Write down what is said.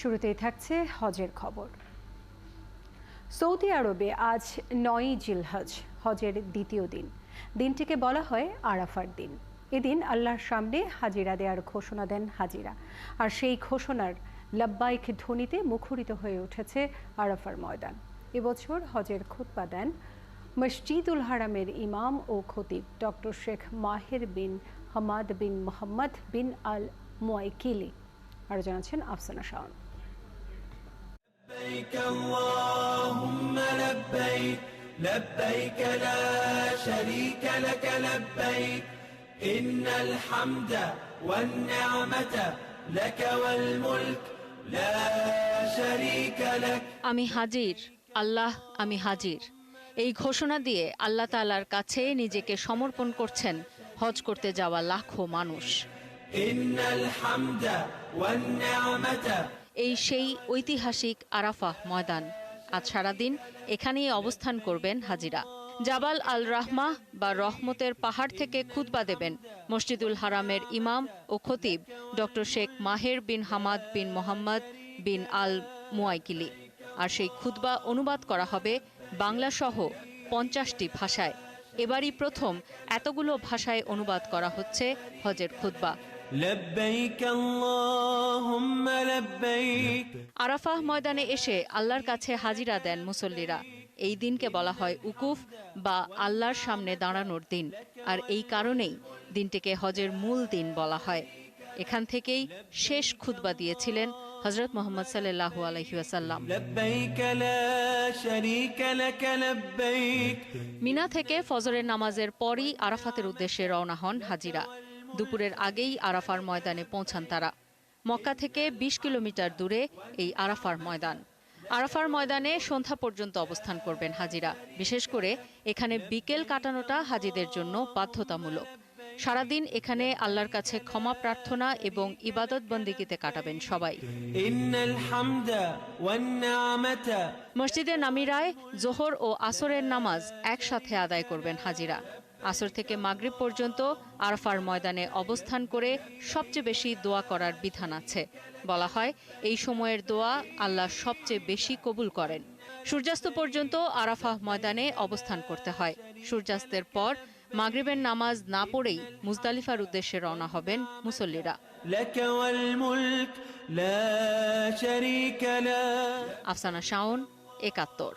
শুরুতেই থাকছে হজের খবর। সৌদি আরবে আজ ৯ই জিলহজ, হজের দ্বিতীয় দিন। দিনটিকে বলা হয় আরাফার দিন। এদিন আল্লাহর সামনে হাজিরা দেওয়ার ঘোষণা দেন হাজিরা, আর সেই ঘোষণার লাব্বাইক ধ্বনিতে মুখরিত হয়ে উঠেছে আরাফার ময়দান। এবছর হজের খুতবা দেন মসজিদুল হারামের ইমাম ও খতিব ডক্টর শেখ মাহের বিন হামাদ বিন মোহাম্মদ বিন আল মুয়াইকিলি। আরও জানাচ্ছেন আফসানা শাওন। لبيك اللهم لبيك لبيك لا شريك لك لبيك إن الحمد والنعمة لك والملك لا شريك لك। আমি হাজির, আল্লাহ আমি হাজির, এই ঘোষণা দিয়ে আল্লাহ তাআলার কাছে নিজেকে সমর্পণ করছেন হজ করতে যাওয়া লাখো মানুষ। إن الحمد والنعمة। এই সেই ঐতিহাসিক আরাফাহ ময়দান। আজ সারাদিন এখানেই অবস্থান করবেন হাজিরা। জাবাল আল রাহমাহ বা রহমতের পাহাড় থেকে খুতবা দেবেন মসজিদুল হারামের ইমাম ও খতিব ডক্টর শেখ মাহের বিন হামাদ বিন মোহাম্মদ বিন আল মুয়াইকিলি। আর সেই খুতবা অনুবাদ করা হবে বাংলাসহ ৫০টি ভাষায়। এবারই প্রথম এতগুলো ভাষায় অনুবাদ করা হচ্ছে হজের খুতবা। لبيك اللهم لبيك। আরাফাহ ময়দানে এসে আল্লাহর কাছে হাজিরা দেন মুসল্লিরা। এই দিনকে বলা হয় উকুফ বা আল্লাহর সামনে দাঁড়ানোর দিন, আর এই কারণেই দিনটিকে হজের মূল দিন বলা হয়। এখান থেকেই শেষ খুতবা দিয়েছিলেন হযরত মুহাম্মদ সাল্লাল্লাহু আলাইহি ওয়াসাল্লাম। لبيك لا شريك لك لبيك। মিনা থেকে ফজরের নামাজের পরই আরাফাতের উদ্দেশ্যে রওনা হন হাজিরা। দুপুরের আগেই আরাফার ময়দানে পৌঁছান তারা। মক্কা থেকে ২০ কিলোমিটার দূরে এই আরাফার ময়দান। আরাফার ময়দানে সন্ধ্যা পর্যন্ত অবস্থান করবেন হাজিরা। বিশেষ করে এখানে বিকেল কাটানোটা হাজিদের জন্য বাধ্যতামূলক। সারাদিন এখানে আল্লাহর কাছে ক্ষমা প্রার্থনা এবং ইবাদত বন্দেগীতে কাটাবেন সবাই। ইন্নাল হামদা ওয়ান নি'মাতা। মসজিদে নামিরায় জোহর ও আসরের নামাজ একসাথে আদায় করবেন হাজিরা। আসর থেকে মাগরিব পর্যন্ত আরাফার ময়দানে অবস্থান করে সবচেয়ে বেশি দোয়া করার বিধান আছে। বলা হয় এই সময়ের দোয়া আল্লাহ সবচেয়ে বেশি কবুল করেন। সূর্যাস্ত পর্যন্ত আরাফাহ ময়দানে অবস্থান করতে হয়। সূর্যাস্তের পর মাগরিবের নামাজ না পড়েই মুজদালিফার উদ্দেশ্যে রওনা হবেন মুসল্লিরা। লাকা ওয়াল মুলক লা শারীকা লা। আফসানা শাওন, ৭১।